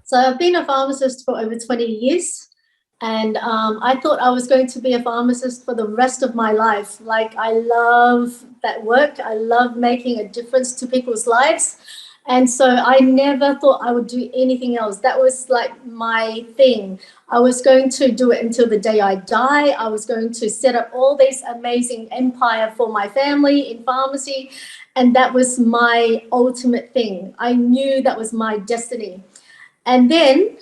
So I've been a pharmacist for over 20 years. And I thought I was going to be a pharmacist for the rest of my life. Like, I love that work. I love making a difference to people's lives. And so I never thought I would do anything else. That was like my thing. I was going to do it until the day I die. I was going to set up all this amazing empire for my family in pharmacy. And that was my ultimate thing. I knew that was my destiny. And then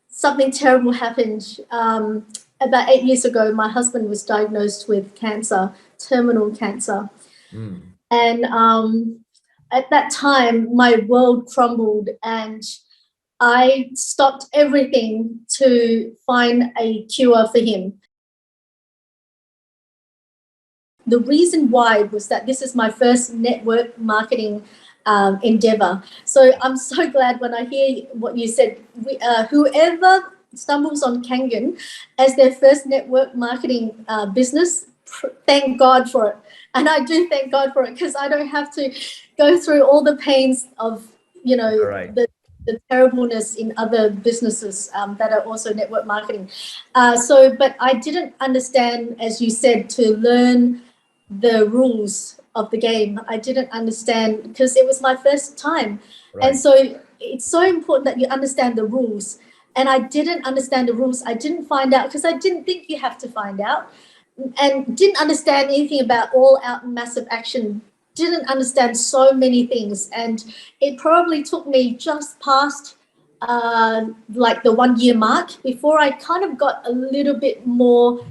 something terrible happened. About 8 years ago, my husband was diagnosed with cancer, terminal cancer. And at that time, my world crumbled and I stopped everything to find a cure for him. The reason why was that this is my first network marketing endeavor. So I'm so glad when I hear what you said. Whoever stumbles on Kangen as their first network marketing business, thank God for it. And I do thank God for it because I don't have to go through all the pains of, the terribleness in other businesses that are also network marketing. But I didn't understand, as you said, to learn the rules of the game. I didn't understand because it was my first time. Right. And so it's so important that you understand the rules. And I didn't understand the rules. I didn't find out because I didn't think you have to find out, and didn't understand anything about all out massive action. Didn't understand so many things. And it probably took me just past like the 1 year mark before I kind of got a little bit more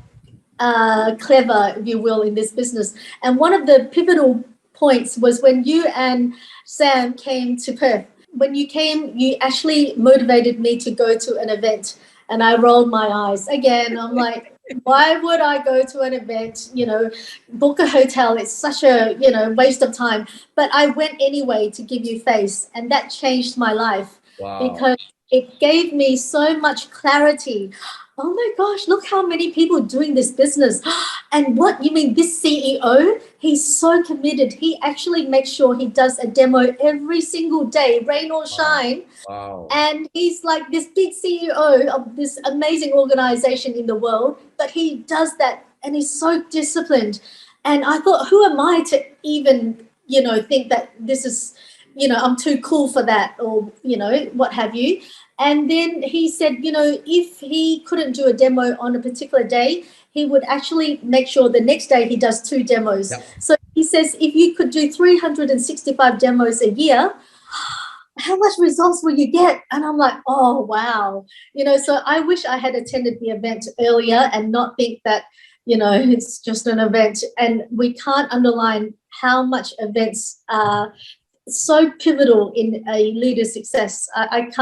clever, if you will, in this business. And one of the pivotal points was when you and Sam came to Perth. When you came, you actually motivated me to go to an event, and I rolled my eyes again. I'm like, why would I go to an event, book a hotel? It's such a, waste of time. But I went anyway to give you face, and that changed my life. Wow. Because it gave me so much clarity. Oh my gosh, look how many people doing this business. And what you mean, this CEO, he's so committed. He actually makes sure he does a demo every single day, rain or shine. Wow. And he's like this big CEO of this amazing organization in the world, but he does that and he's so disciplined. And I thought, who am I to even, think that this is, I'm too cool for that, or, what have you. And then he said, if he couldn't do a demo on a particular day, he would actually make sure the next day he does 2 demos. Yep. So he says, if you could do 365 demos a year, how much results will you get? And I'm like, oh, wow. So I wish I had attended the event earlier and not think that, it's just an event. And we can't underline how much events are so pivotal in a leader's success. I've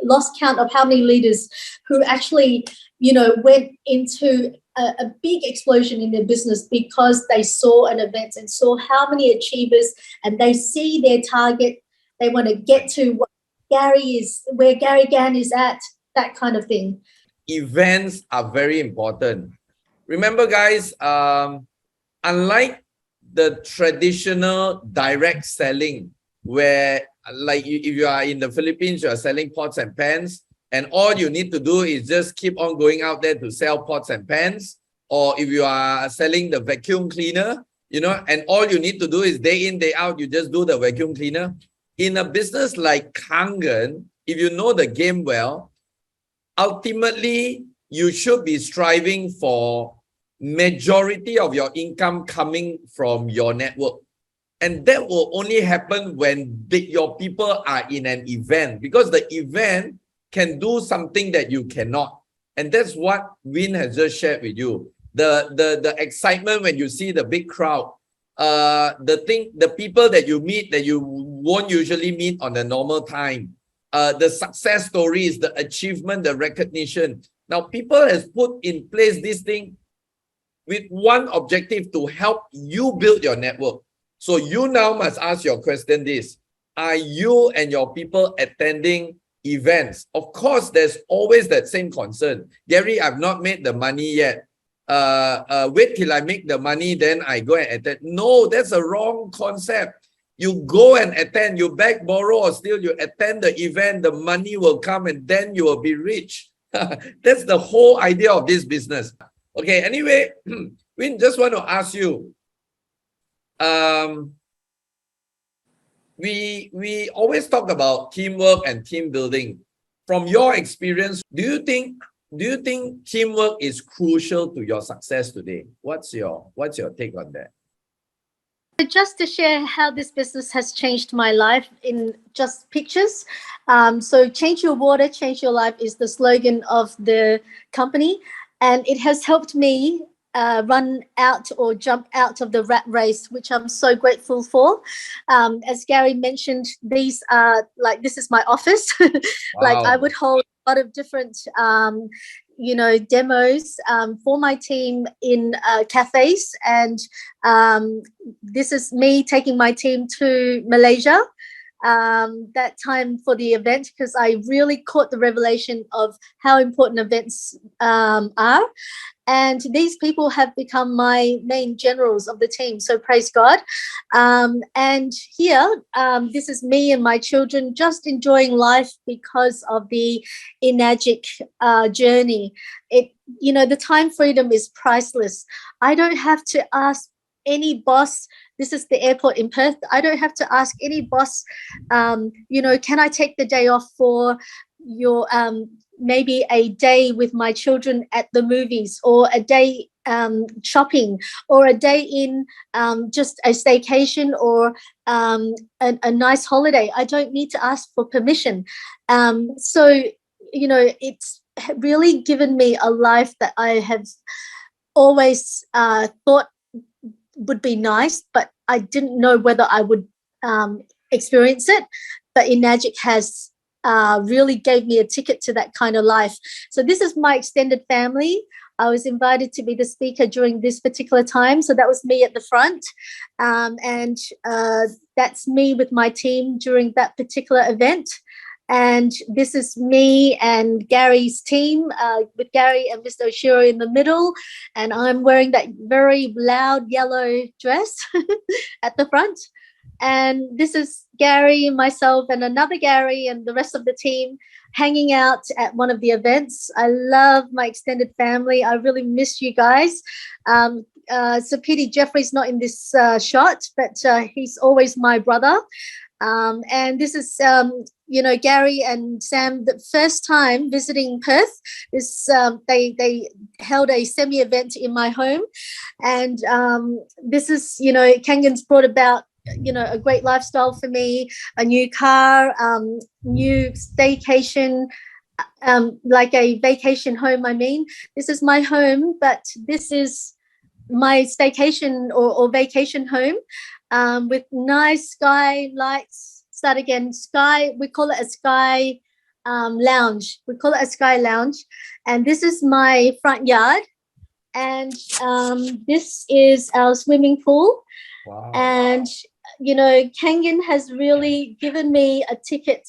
lost count of how many leaders who actually, went into a big explosion in their business because they saw an event and saw how many achievers, and they see their target. They want to get to where Gary Gan is at, that kind of thing. Events are very important. Remember, guys, unlike the traditional direct selling, where like if you are in the Philippines, you are selling pots and pans, and all you need to do is just keep on going out there to sell pots and pans. Or if you are selling the vacuum cleaner, and all you need to do is day in, day out, you just do the vacuum cleaner. In a business like Kangen, if you know the game well, ultimately, you should be striving for majority of your income coming from your network. And that will only happen when your people are in an event, because the event can do something that you cannot. And that's what Win has just shared with you. The excitement when you see the big crowd, the people that you meet that you won't usually meet on the normal time, the success stories, the achievement, the recognition. Now, people has put in place this thing with one objective: to help you build your network. So you now must ask your question this: are you and your people attending events? Of course, there's always that same concern. Gary, I've not made the money yet. Wait till I make the money, then I go and attend. No, that's a wrong concept. You go and attend, you beg, borrow, or steal, you attend the event, the money will come and then you will be rich. That's the whole idea of this business. Okay, anyway, we just want to ask you, we always talk about teamwork and team building. From your experience, do you think teamwork is crucial to your success today? What's your take on that? Just to share how this business has changed my life in just pictures. So change your water, change your life is the slogan of the company. And it has helped me run out or jump out of the rat race, which I'm so grateful for. As Gary mentioned, these are this is my office. Like I would hold a lot of different demos for my team in cafes. And this is me taking my team to Malaysia that time for the event, because I really caught the revelation of how important events are. And these people have become my main generals of the team. So praise God. And here, this is me and my children just enjoying life because of the Enagic journey. The time freedom is priceless. I don't have to ask any boss. This is the airport in Perth. I don't have to ask any boss, can I take the day off for your maybe a day with my children at the movies, or a day shopping, or a day in just a staycation, or a nice holiday. I don't need to ask for permission. So it's really given me a life that I have always thought would be nice, but I didn't know whether I would experience it. But Enagic has really gave me a ticket to that kind of life. So this is my extended family. I was invited to be the speaker during this particular time. So that was me at the front. And that's me with my team during that particular event. And this is me and Gary's team, with Gary and Mr. Oshiro in the middle. And I'm wearing that very loud yellow dress at the front. And this is Gary, myself, and another Gary, and the rest of the team hanging out at one of the events. I love my extended family. I really miss you guys. So Petey Jeffrey's not in this shot, but he's always my brother. And this is, Gary and Sam, the first time visiting Perth. They held a semi-event in my home. And this is, Kangan's brought about a great lifestyle for me, a new car, new staycation, like a vacation home. I mean, this is my home, but this is my staycation or vacation home, with nice sky lights. Start again, sky. We call it a sky lounge. We call it a sky lounge. And this is my front yard. And this is our swimming pool. Wow. And Kangan has really given me a ticket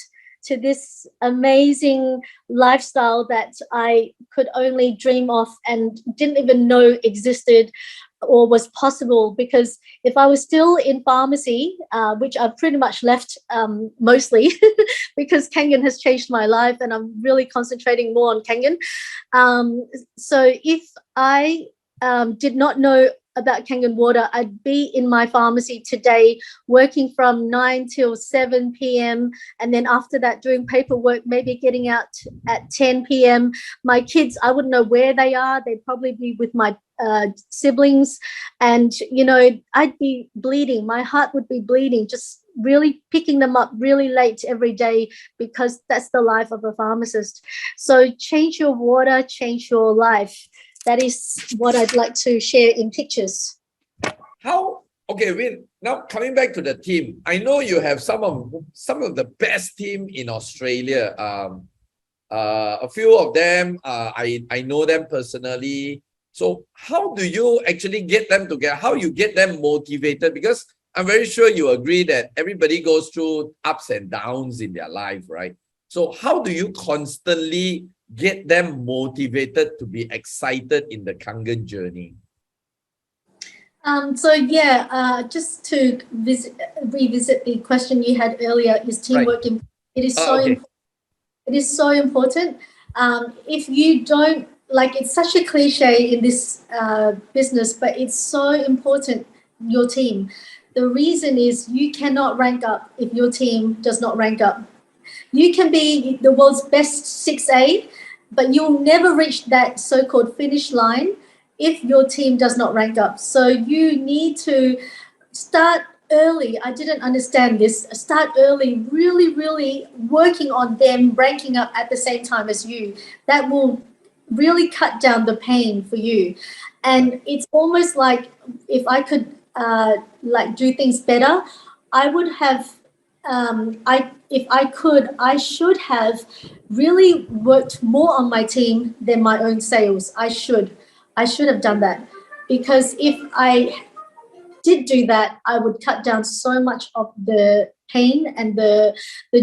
to this amazing lifestyle that I could only dream of and didn't even know existed or was possible. Because if I was still in pharmacy, which I've pretty much left mostly because Kangan has changed my life and I'm really concentrating more on Kangan. So if I did not know about Kangan Water, I'd be in my pharmacy today working from 9 till 7 p.m. and then after that doing paperwork, maybe getting out at 10 p.m. My kids, I wouldn't know where they are. They'd probably be with my siblings, and I'd be bleeding. My heart would be bleeding, just really picking them up really late every day, because that's the life of a pharmacist. So change your water, change your life. That is what I'd like to share in pictures. Okay, Win, now coming back to the team, I know you have some of the best team in Australia. A few of them, I know them personally. So how do you actually get them together? How you get them motivated? Because I'm very sure you agree that everybody goes through ups and downs in their life, right? So how do you constantly get them motivated to be excited in the Kangan journey? So yeah, just to revisit the question you had earlier, is Right. teamwork important? It is so Okay. it is so important. If you don't, like, it's such a cliche in this business, but it's so important, your team. The reason is you cannot rank up if your team does not rank up. You can be the world's best 6A, but you'll never reach that so-called finish line if your team does not rank up. So you need to start early. I didn't understand this. Start early, really, really working on them ranking up at the same time as you. That will really cut down the pain for you. And it's almost like, if I could like do things better, I would have I if I could, I should have really worked more on my team than my own sales. I should have done that, because if I did do that, I would cut down so much of the pain, and the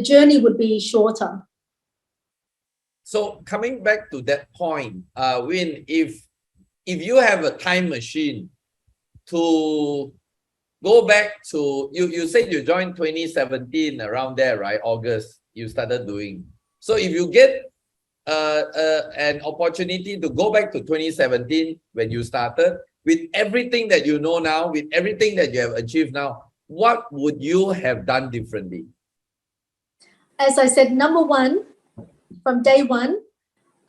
journey would be shorter. So coming back to that point, Win, if you have a time machine to go back to, you said you joined 2017, around there, right? August, you started doing. So if you get an opportunity to go back to 2017 when you started, with everything that you know now, with everything that you have achieved now, what would you have done differently? As I said, number one, from day one,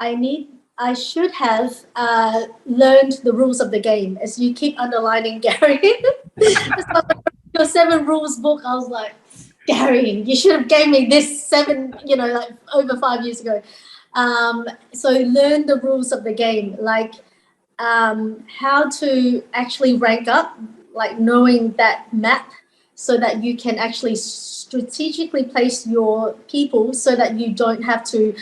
I should have learned the rules of the game, as you keep underlining, Gary. Your 7 rules book, I was like, Gary, you should have gave me this 7, like over 5 years ago. So learn the rules of the game, like how to actually rank up, like knowing that map, so that you can actually strategically place your people so that you don't have to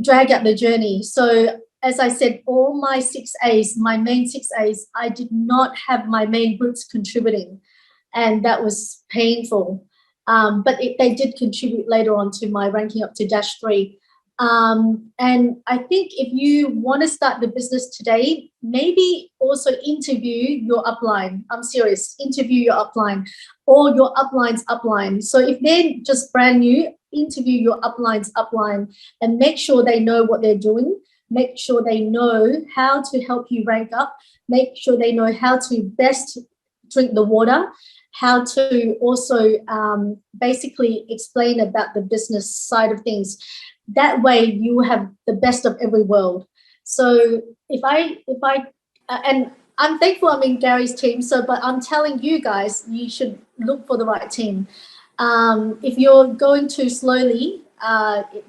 drag out the journey. So as I said, all my 6As, my main 6As, I did not have my main groups contributing, and that was painful. But they did contribute later on to my ranking up to -3. And I think if you want to start the business today, maybe also interview your upline. I'm serious, interview your upline or your upline's upline. So if they're just brand new, interview your upline's upline and make sure they know what they're doing. Make sure they know how to help you rank up. Make sure they know how to best drink the water, how to also basically explain about the business side of things. That way you have the best of every world. So and I'm thankful I'm in Gary's team, but I'm telling you guys, you should look for the right team. If you're going too slowly,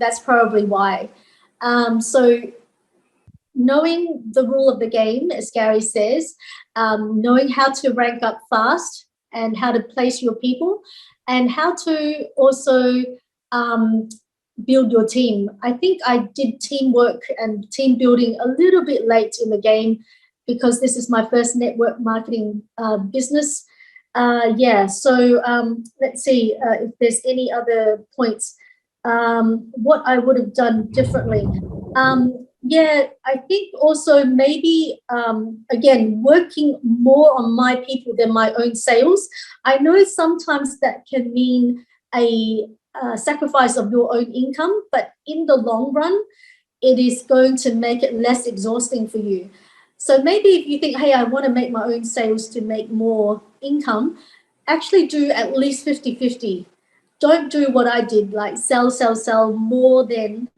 that's probably why. So knowing the rule of the game, as Gary says, knowing how to rank up fast and how to place your people, and how to also build your team. I think I did teamwork and team building a little bit late in the game, because this is my first network marketing business. So let's see if there's any other points. What I would have done differently. I think also maybe, again, working more on my people than my own sales. I know sometimes that can mean a sacrifice of your own income, but in the long run, it is going to make it less exhausting for you. So maybe if you think, hey, I want to make my own sales to make more income, actually do at least 50-50. Don't do what I did, like sell more than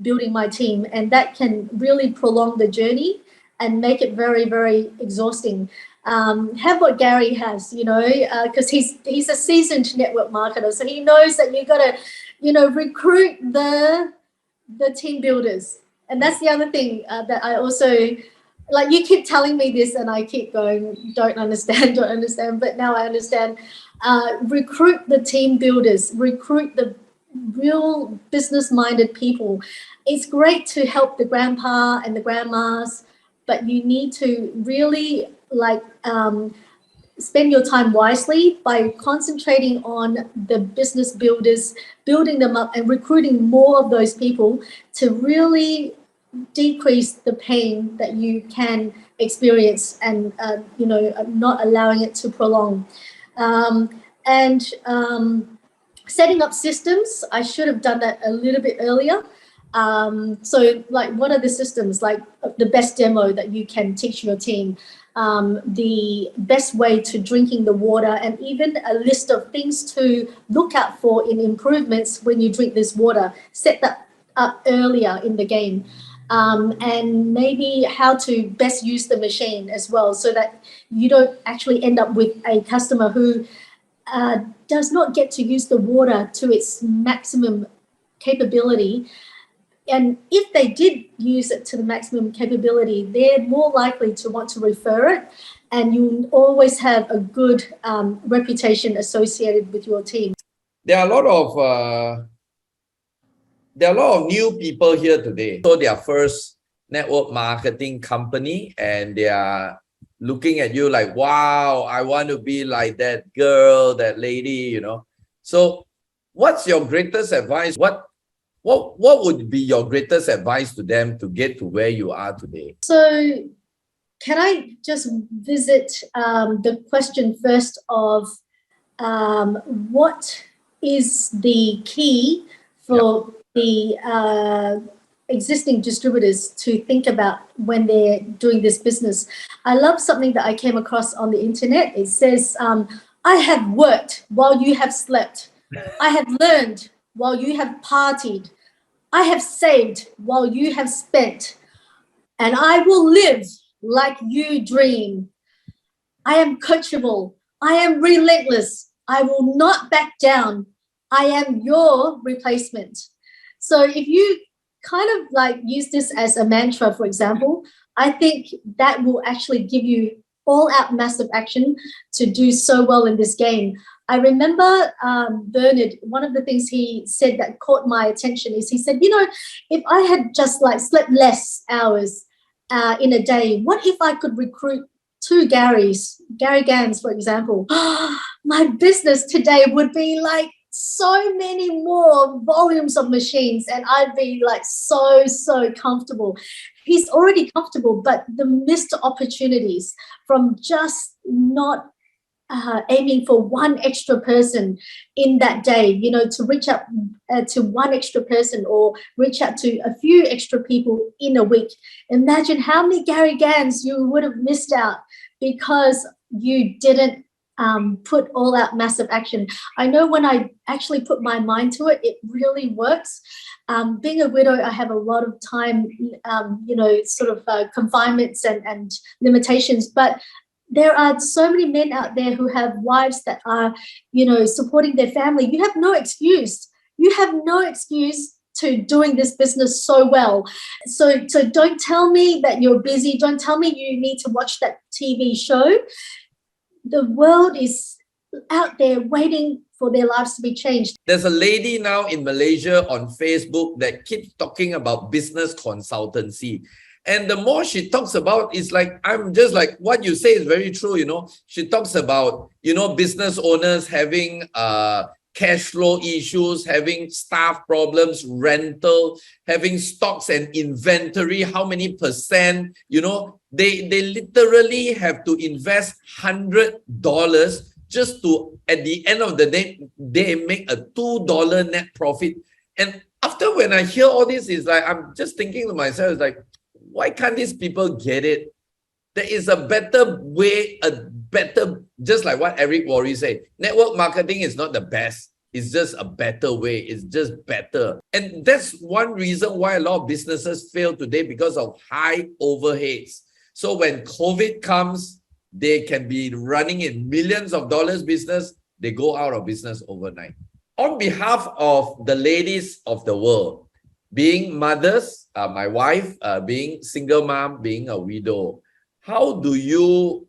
building my team. And that can really prolong the journey and make it very, very exhausting. Have what Gary has, because he's a seasoned network marketer. So he knows that you got to, recruit the team builders. And that's the other thing that I also, like, you keep telling me this and I keep going, don't understand. But now I understand. Recruit the team builders, recruit the real business-minded people. It's great to help the grandpa and the grandmas, but you need to really spend your time wisely by concentrating on the business builders, building them up and recruiting more of those people to really decrease the pain that you can experience, and not allowing it to prolong. And setting up systems, I should have done that a little bit earlier. So like, what are the systems? Like the best demo that you can teach your team, the best way to drinking the water, and even a list of things to look out for in improvements when you drink this water. Set that up earlier in the game. And maybe how to best use the machine as well, so that you don't actually end up with a customer who does not get to use the water to its maximum capability. And if they did use it to the maximum capability, they're more likely to want to refer it, and you always have a good reputation associated with your team. There are a lot of new people here today. So their first network marketing company, and they are looking at you like, wow, I want to be like that girl, that lady, So what's your greatest advice? What would be your greatest advice to them to get to where you are today? So can I just visit the question first of what is the key for the existing distributors to think about when they're doing this business? I love something that I came across on the internet. It says, I have worked while you have slept. I have learned while you have partied. I have saved while you have spent. And I will live like you dream. I am coachable. I am relentless. I will not back down. I am your replacement. So if you kind of like use this as a mantra, for example, I think that will actually give you all out massive action to do so well in this game. I remember Bernard, one of the things he said that caught my attention is he said, if I had just like slept less hours in a day, what if I could recruit two Gary Gans, for example? My business today would be like so many more volumes of machines, and I'd be like so comfortable. He's already comfortable, but the missed opportunities from just not aiming for one extra person in that day, to reach out to one extra person, or reach out to a few extra people in a week. Imagine how many Gary Gans you would have missed out because you didn't put all out massive action. I know when I actually put my mind to it, it really works. Being a widow, I have a lot of time, confinements and limitations, but there are so many men out there who have wives that are, supporting their family. You have no excuse. You have no excuse to doing this business so well. So don't tell me that you're busy. Don't tell me you need to watch that TV show. The world is out there waiting for their lives to be changed. There's a lady now in Malaysia on Facebook that keeps talking about business consultancy. And the more she talks about, it's like, I'm just like, what you say is very true, She talks about, business owners having cash flow issues, having staff problems, rental, having stocks and inventory, how many percent, they literally have to invest $100 just to, at the end of the day, they make a $2 net profit. And after when I hear all this, it's like, I'm just thinking to myself, it's like, why can't these people get it? There is a better way, just like what Eric Worre said, network marketing is not the best. It's just a better way. It's just better. And that's one reason why a lot of businesses fail today, because of high overheads. So when COVID comes, they can be running in millions of dollars business. They go out of business overnight. On behalf of the ladies of the world, being mothers, my wife, being single mom, being a widow, how do you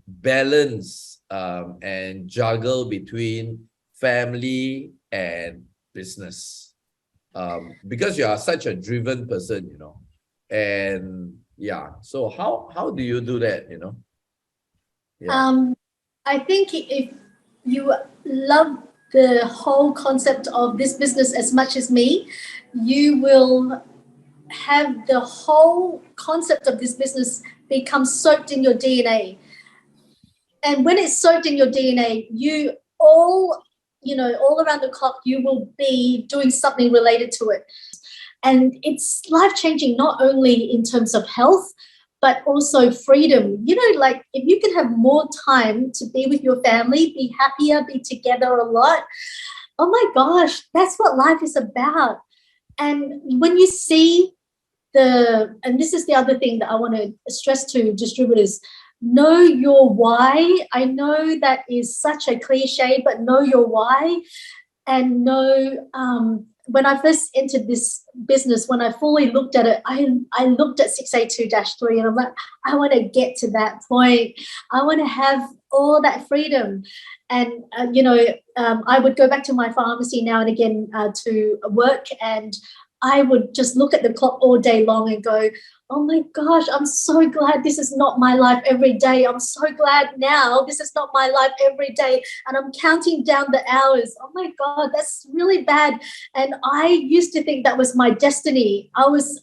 balance and juggle between family and business? Because you are such a driven person, and so how do you do that, I think if you love the whole concept of this business as much as me, you will have the whole concept of this business become soaked in your DNA. And when it's soaked in your DNA, you all around the clock, you will be doing something related to it. And it's life-changing, not only in terms of health, but also freedom. Like if you can have more time to be with your family, be happier, be together a lot, oh my gosh, that's what life is about. And when you see and this is the other thing that I want to stress to distributors, know your why. I know that is such a cliche, but know your why. And know, when I first entered this business, when I fully looked at it, I looked at 682-3 and I'm like, I want to get to that point. I want to have all that freedom. And, I would go back to my pharmacy now and again to work, and I would just look at the clock all day long and go, oh my gosh, I'm so glad this is not my life every day. I'm so glad now this is not my life every day. And I'm counting down the hours. Oh my God, that's really bad. And I used to think that was my destiny. I was,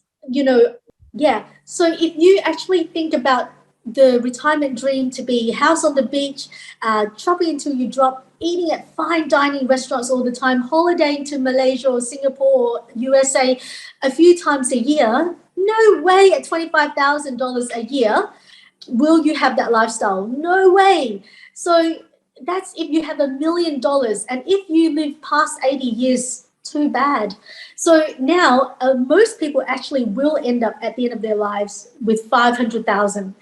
yeah. So if you actually think about the retirement dream to be house on the beach, shopping until you drop, eating at fine dining restaurants all the time, holidaying to Malaysia or Singapore or USA a few times a year, no way at $25,000 a year will you have that lifestyle. No way. So that's if you have $1 million. And if you live past 80 years, too bad. So now most people actually will end up at the end of their lives with 500,000.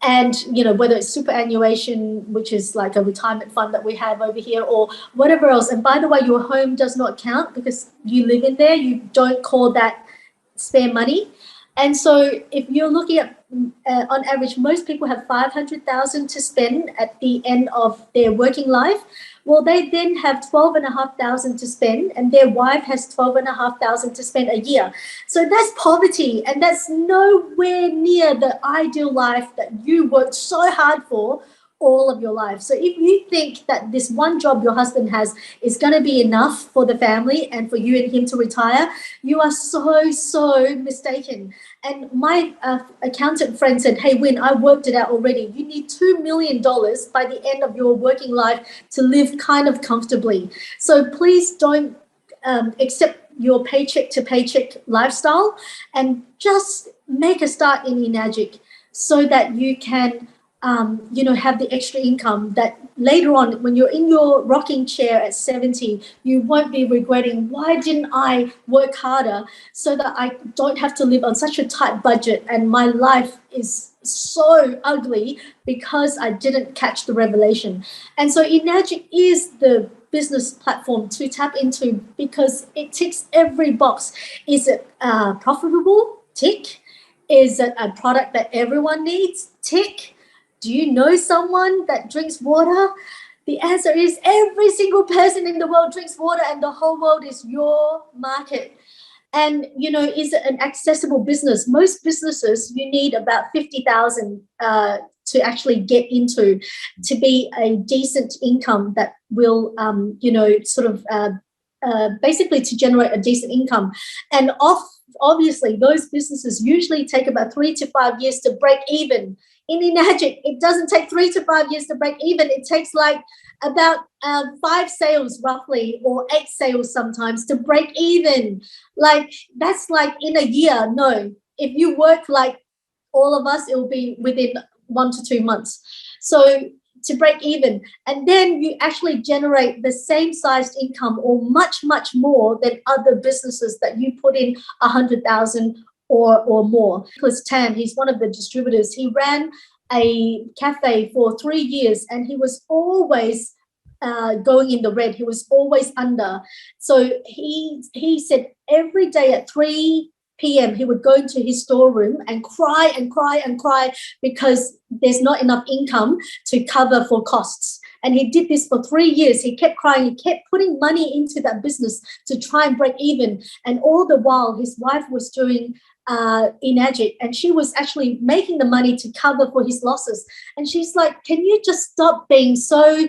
And, whether it's superannuation, which is like a retirement fund that we have over here, or whatever else. And by the way, your home does not count because you live in there. You don't call that spare money. And so if you're looking at, on average, most people have 500,000 to spend at the end of their working life. Well, they then have 12,500 to spend, and their wife has 12,500 to spend a year. So that's poverty, and that's nowhere near the ideal life that you worked so hard for all of your life. So if you think that this one job your husband has is going to be enough for the family and for you and him to retire, you are so mistaken. And my accountant friend said, hey, Win, I worked it out already. You need $2 million by the end of your working life to live kind of comfortably. So please don't accept your paycheck to paycheck lifestyle, and just make a start in Enagic so that you can have the extra income that later on, when you're in your rocking chair at 70, you won't be regretting, why didn't I work harder so that I don't have to live on such a tight budget and my life is so ugly because I didn't catch the revelation. And so Enagic is the business platform to tap into because it ticks every box. Is it profitable? Tick. Is it a product that everyone needs? Tick. Do you know someone that drinks water? The answer is every single person in the world drinks water, and the whole world is your market. And, is it an accessible business? Most businesses, you need about 50,000 to actually get into to be a decent income that will, basically to generate a decent income. And obviously, those businesses usually take about 3 to 5 years to break even. In Enagic, it doesn't take 3 to 5 years to break even. It takes like about 5 sales roughly, or 8 sales sometimes to break even. Like that's like in a year. No, if you work like all of us, it will be within 1 to 2 months. So to break even, and then you actually generate the same sized income or much more than other businesses that you put in 100,000 or more. Nicholas Tan, he's one of the distributors. He ran a cafe for 3 years, and he was always going in the red. He was always under. So he said every day at 3 p.m. he would go into his storeroom and cry because there's not enough income to cover for costs. And he did this for 3 years. He kept crying. He kept putting money into that business to try and break even. And all the while, his wife was doing Enagic, and she was actually making the money to cover for his losses. And she's like, can you just stop being so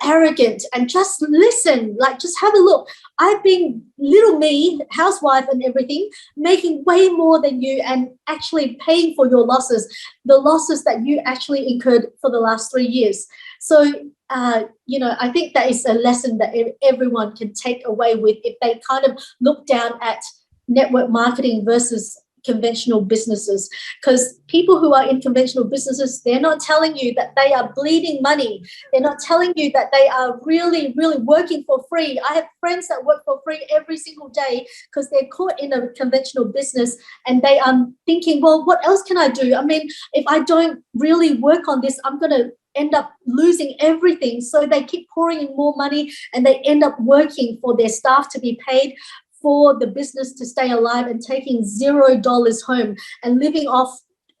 arrogant, and just listen, like just have a look. I've been little me, housewife and everything, making way more than you and actually paying for your losses, the losses that you actually incurred for the last 3 years. So, I think that is a lesson that everyone can take away with if they kind of look down at network marketing versus conventional businesses, because people who are in conventional businesses, they're not telling you that they are bleeding money. They're not telling you that they are really, really working for free. I have friends that work for free every single day because they're caught in a conventional business and they are thinking, well, what else can I do? I mean, if I don't really work on this, I'm going to end up losing everything. So they keep pouring in more money and they end up working for their staff to be paid, for the business to stay alive, and taking $0 home and living off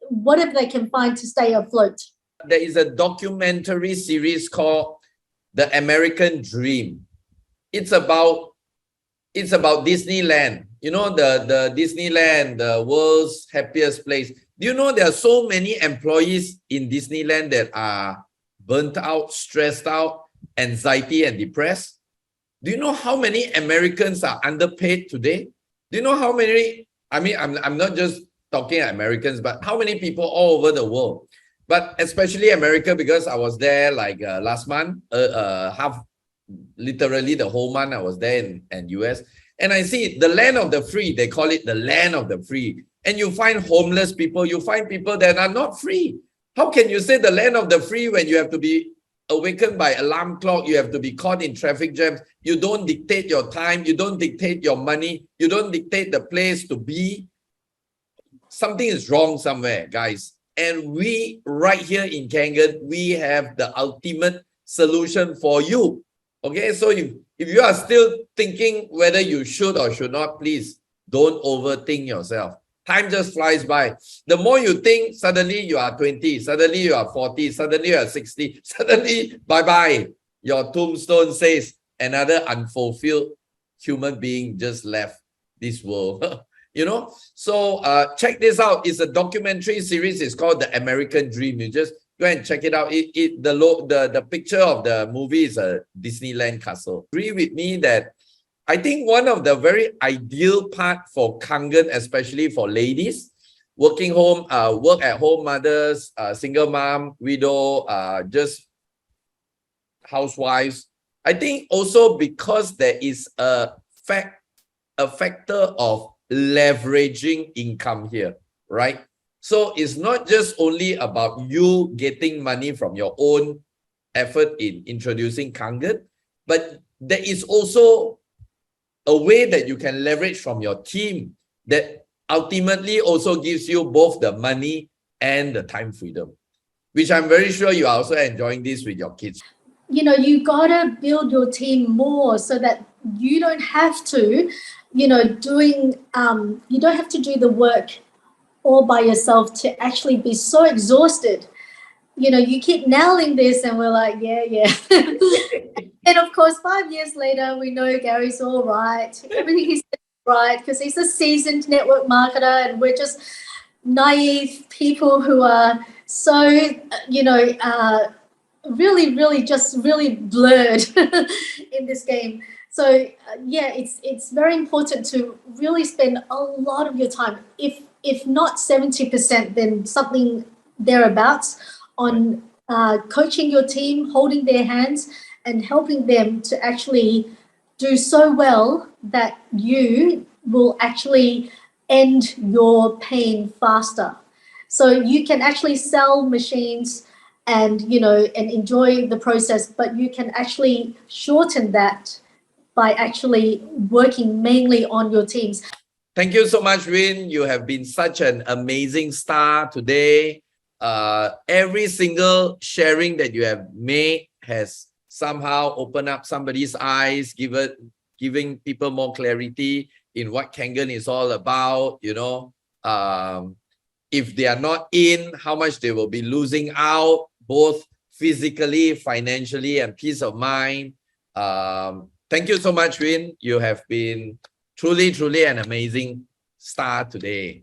whatever they can find to stay afloat. There is a documentary series called The American Dream. It's about Disneyland. You know, the Disneyland, the world's happiest place. Do you know there are so many employees in Disneyland that are burnt out, stressed out, anxiety and depressed? Do you know how many Americans are underpaid today? Do you know how many? I mean, I'm not just talking Americans, but how many people all over the world? But especially America, because I was there like last month, literally the whole month I was there in US. And I see the land of the free. They call it the land of the free. And you find homeless people, you find people that are not free. How can you say the land of the free when you have to be awakened by alarm clock, you have to be caught in traffic jams, you don't dictate your time, you don't dictate your money, you don't dictate the place to be? Something is wrong somewhere, guys. And we right here in Kangan, we have the ultimate solution for you. Okay, so if you are still thinking whether you should or should not, please don't overthink yourself. Time just flies by. The more you think, suddenly you are 20, suddenly you are 40, suddenly you are 60, suddenly bye-bye. Your tombstone says another unfulfilled human being just left this world. You know? So check this out. It's a documentary series. It's called The American Dream. You just go and check it out. The picture of the movie is a Disneyland castle. Agree with me that I think one of the very ideal part for Kangan, especially for ladies, working home, work at home mothers, single mom, widow, just housewives. I think also because there is a factor of leveraging income here, right? So it's not just only about you getting money from your own effort in introducing Kangan, but there is also a way that you can leverage from your team that ultimately also gives you both the money and the time freedom, which I'm very sure you are also enjoying this with your kids. You know, you gotta build your team more so that you don't have to, you don't have to do the work all by yourself to actually be so exhausted. You keep nailing this and we're like, yeah. And of course, 5 years later, we know Gary's all right. Everything he's right because he's a seasoned network marketer and we're just naive people who are so, really just really blurred in this game. So it's very important to really spend a lot of your time, if not 70%, then something thereabouts, on coaching your team, holding their hands and helping them to actually do so well that you will actually end your pain faster. So you can actually sell machines and enjoy the process, but you can actually shorten that by actually working mainly on your teams. Thank you so much, Rin. You have been such an amazing star today. Every single sharing that you have made has somehow opened up somebody's eyes, giving people more clarity in what Kangan is all about. If they are not in, how much they will be losing out, both physically, financially, and peace of mind. Thank you so much, Rin. You have been truly, truly an amazing star today.